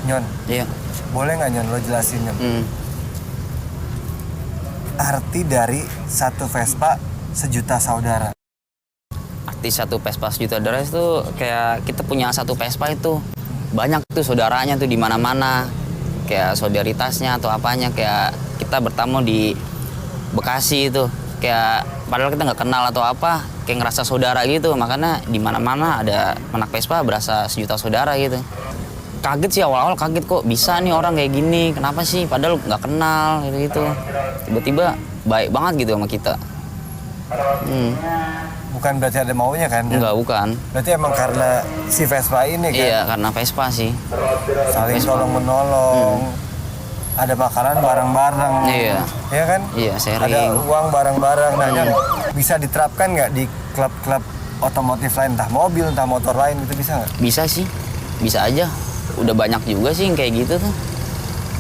Nyon, Iya. boleh nggak Nyon lo jelasin Nyon? Arti dari satu Vespa sejuta saudara. Arti satu Vespa sejuta saudara itu kayak kita punya satu Vespa itu banyak tuh saudaranya tuh di mana-mana. Kayak solidaritasnya atau apanya, kayak kita bertamu di Bekasi itu. Kayak padahal kita nggak kenal atau apa, kayak ngerasa saudara gitu. Makanya di mana-mana ada anak Vespa berasa sejuta saudara gitu. Kaget sih awal-awal, kaget kok bisa nih orang kayak gini, kenapa sih padahal nggak kenal gitu. Tiba-tiba baik banget gitu sama kita. Bukan berarti ada maunya kan? Enggak, bukan. Berarti emang karena si Vespa ini kan? Iya, karena Vespa sih. Saling Vespa. tolong menolong. Ada makanan bareng-bareng. Iya. Iya kan? Iya, sharing. Ada uang bareng-bareng. Nah, Nyon, bisa diterapkan nggak di klub-klub otomotif lain, entah mobil, entah motor lain gitu, bisa nggak? Bisa sih, bisa aja. Udah banyak juga sih yang kayak gitu tuh.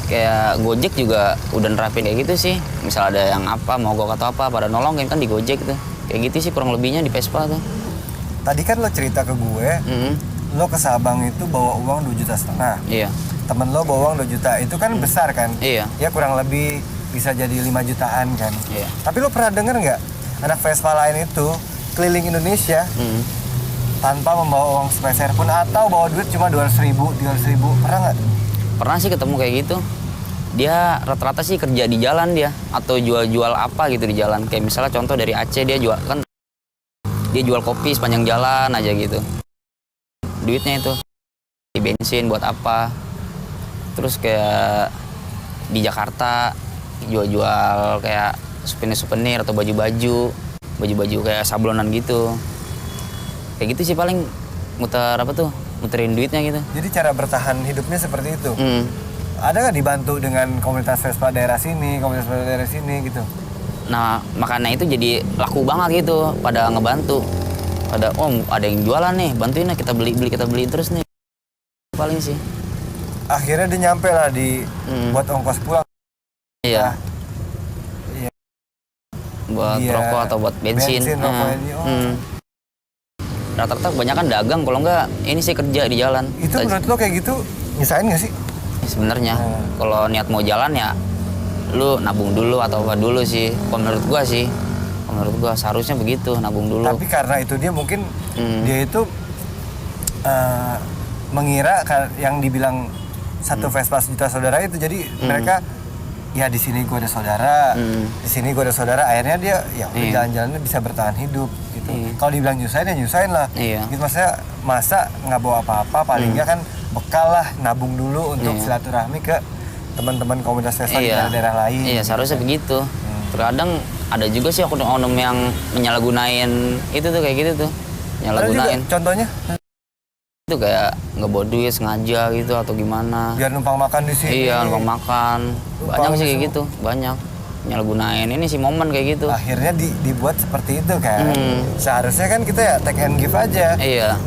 Kayak Gojek juga udah nerapin kayak gitu sih. Misal ada yang apa, mogok atau apa, pada nolongin kan di Gojek tuh. Kayak gitu sih kurang lebihnya di Vespa tuh. Tadi kan lo cerita ke gue, lo ke Sabang itu bawa uang 2,5 juta. Iya. Temen lo bawa uang 2 juta, itu kan besar kan? Iya. Ya kurang lebih bisa jadi 5 jutaan kan? Iya. Tapi lo pernah denger nggak anak Vespa lain itu keliling Indonesia tanpa membawa uang sepeser pun, atau bawa duit cuma 200.000, 300.000, pernah nggak? Pernah sih ketemu kayak gitu. Dia rata-rata sih kerja di jalan dia, atau jual-jual apa gitu di jalan. Kayak misalnya contoh dari Aceh, dia jual kan, dia jual kopi sepanjang jalan aja gitu. Duitnya itu di bensin buat apa. Terus kayak di Jakarta jual-jual kayak souvenir-souvenir atau baju-baju kayak sablonan gitu. Kayak gitu sih paling muterin duitnya gitu. Jadi cara bertahan hidupnya seperti itu. Ada nggak dibantu dengan komunitas Vespa daerah sini, komunitas Vespa daerah sini gitu? Nah, makanya itu jadi laku banget gitu, pada ngebantu. Ada yang jualan nih, bantuin lah, kita beli terus nih. Paling sih. Akhirnya dia nyampe lah buat ongkos pulang. Iya. Iya. Buat Iya. rokok atau buat bensin. Rokok ini. Rata-rata kebanyakan dagang, kalau enggak ini sih kerja di jalan. Itu menurut lo kayak gitu nyesain nggak sih? Sebenarnya kalau niat mau jalan ya lu nabung dulu atau apa dulu sih. Kalau menurut gua seharusnya begitu, nabung dulu. Tapi karena itu dia mungkin dia itu mengira yang dibilang satu Vespa sejuta saudara itu, jadi mereka ya di sini gue ada saudara, di sini gue ada saudara, akhirnya dia ya udah jalan-jalannya bisa bertahan hidup gitu. Kalau dibilang nyusahin ya nyusahin lah. Gitu, maksudnya masa nggak bawa apa-apa, paling nggak kan bekal lah, nabung dulu untuk silaturahmi ke teman-teman komunitas Vespa di daerah lain. Iya, seharusnya begitu. Terkadang ada juga sih oknum yang menyalahgunain itu tuh, kayak gitu tuh. Menyalahgunain. Contohnya? Itu kayak nggak bawa duit sengaja gitu atau gimana. Biar numpang makan di sini. Iya, numpang makan. Banyak sih kayak gitu, banyak. Menyalahgunain ini sih momen kayak gitu. Akhirnya dibuat seperti itu kan. Seharusnya kan kita ya take and give aja. Iya.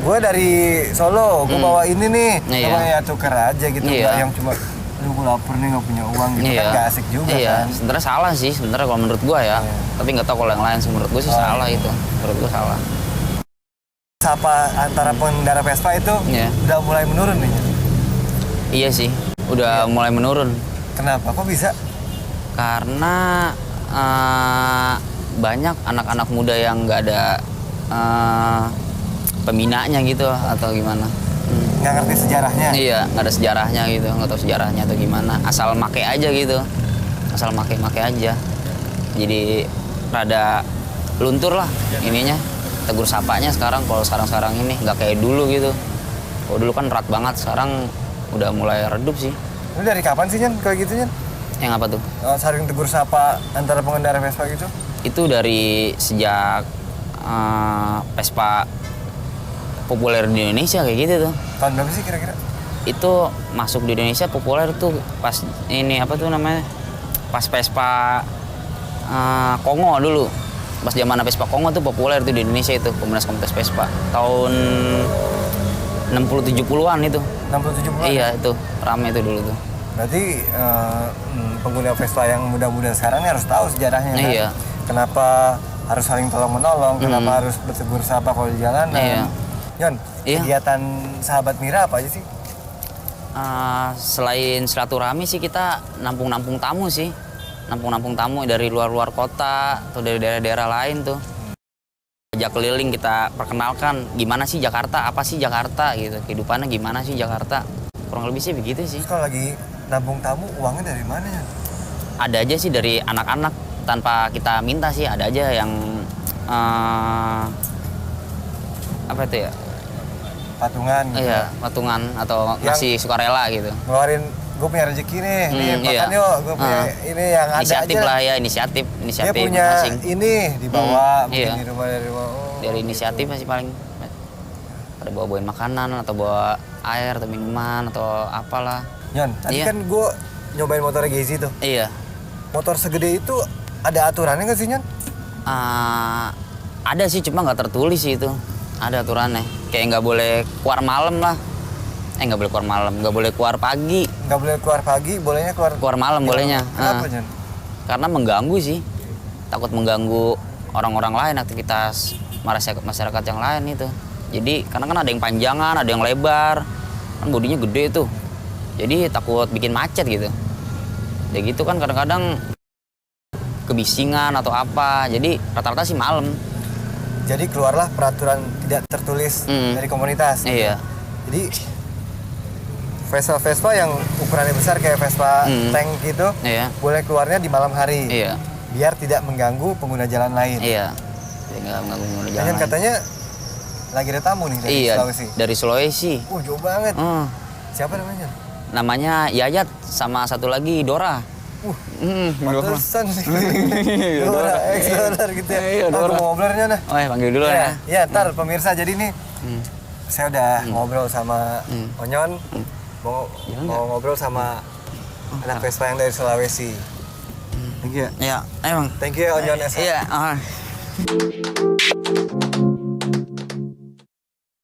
Gue dari Solo, gue bawa ini nih. Iya. Coba ya tuker aja gitu. Iya. Nggak yang cuma, aduh gue lapar nih nggak punya uang gitu, kan gak asik juga kan. Sebenarnya salah sih sebenarnya kalau menurut gua ya. Tapi nggak tahu kalau yang lain sih, menurut gua sih salah itu. Menurut gua salah. Sapa antara pengendara Vespa itu udah mulai menurun nih. Iya sih, udah mulai menurun. Kenapa? Kok bisa? Karena banyak anak-anak muda yang nggak ada pembinanya gitu atau gimana. Nggak ngerti sejarahnya? Iya, nggak ada sejarahnya gitu, nggak tahu sejarahnya atau gimana. Asal make aja gitu, asal make aja. Jadi rada luntur lah ininya. Tegur sapanya kalau sekarang ini nggak kayak dulu gitu. Kalau dulu kan erat banget, sekarang udah mulai redup sih. Ini dari kapan sih Nyan kayak gitu Nyan? Yang apa tuh? Saling tegur sapa antara pengendara Vespa gitu? Itu dari sejak Vespa populer di Indonesia kayak gitu tuh. Tahun berapa sih kira-kira? Itu masuk di Indonesia populer tuh pas ini apa tuh namanya? Pas Vespa Kongo dulu. Pas zaman Vespa Kongo tuh populer tuh di Indonesia itu, komunitas Vespa. Tahun 60-70-an itu. 60-70-an? Iya, itu rame itu dulu tuh. Berarti pengguna Vespa yang muda-muda sekarang ini harus tahu sejarahnya kan? Iya. Kenapa harus saling tolong menolong, kenapa harus bertegur sapa kalau di jalanan. Iya. Yon, Iya. kegiatan sahabat Mira apa aja sih? Selain silaturahmi sih kita nampung-nampung tamu sih. Nampung-nampung tamu dari luar-luar kota atau dari daerah-daerah lain tuh. Ajak keliling kita perkenalkan gimana sih Jakarta, apa sih Jakarta gitu. Kehidupannya gimana sih Jakarta. Kurang lebih sih begitu sih. Terus kalau lagi nampung tamu, uangnya dari mana ya? Ada aja sih dari anak-anak tanpa kita minta sih, ada aja yang apa itu ya? Patungan gitu. Iya, patungan atau Yang- ngasih sukarela gitu. Ngeluarin, gue punya rezeki nih, nih makan iya. yuk, gue punya ini yang ada Inisiatif aja. lah ya, inisiatif Dia punya masing. ini dibawa, mungkin iya. di rumah dari rumah. Oh, Dari inisiatif masih paling pada bawa-bawain makanan atau bawa air atau minuman atau apalah. Yon, tadi Iya. kan gue nyobain motor Gezi tuh. Iya. Motor segede itu ada aturannya nggak sih, Nyon? Ada sih cuma nggak tertulis sih itu. Ada aturannya. Kayak nggak boleh keluar malam lah. Nggak boleh keluar malam, nggak boleh keluar pagi. Nggak boleh keluar pagi, bolehnya keluar Keluar malam bolehnya. Kenapa, Nyon? Karena mengganggu sih. Takut mengganggu orang-orang lain, aktivitas masyarakat yang lain itu. Jadi karena kan ada yang panjangan, ada yang lebar. Kan bodinya gede tuh. Jadi takut bikin macet gitu. Ya gitu kan kadang-kadang kebisingan atau apa. Jadi rata-rata sih malam. Jadi keluarlah peraturan tidak tertulis dari komunitas. gitu. Iya. Jadi Vespa yang ukurannya besar kayak Vespa tank gitu, Iya. boleh keluarnya di malam hari. Iya. Biar tidak mengganggu pengguna jalan lain. Iya. Jadi nggak mengganggu pengguna jalan. Nyon katanya lagi ada tamu nih dari Iya, Sulawesi. dari Sulawesi. Jauh banget. Hmm. Siapa namanya? Namanya Yayat sama satu lagi Dora. Pantesan sih. Dora, ex-Dora gitu ya. Iya, Aku Dora. mau ngobrolnya nah. Oh ya panggil dulu ya. Ya, ntar pemirsa jadi nih saya udah ngobrol sama Onyon, mau ngobrol sama anak Vespa yang dari Sulawesi. Thank you. Iya, emang. Thank you Onyon. Iya.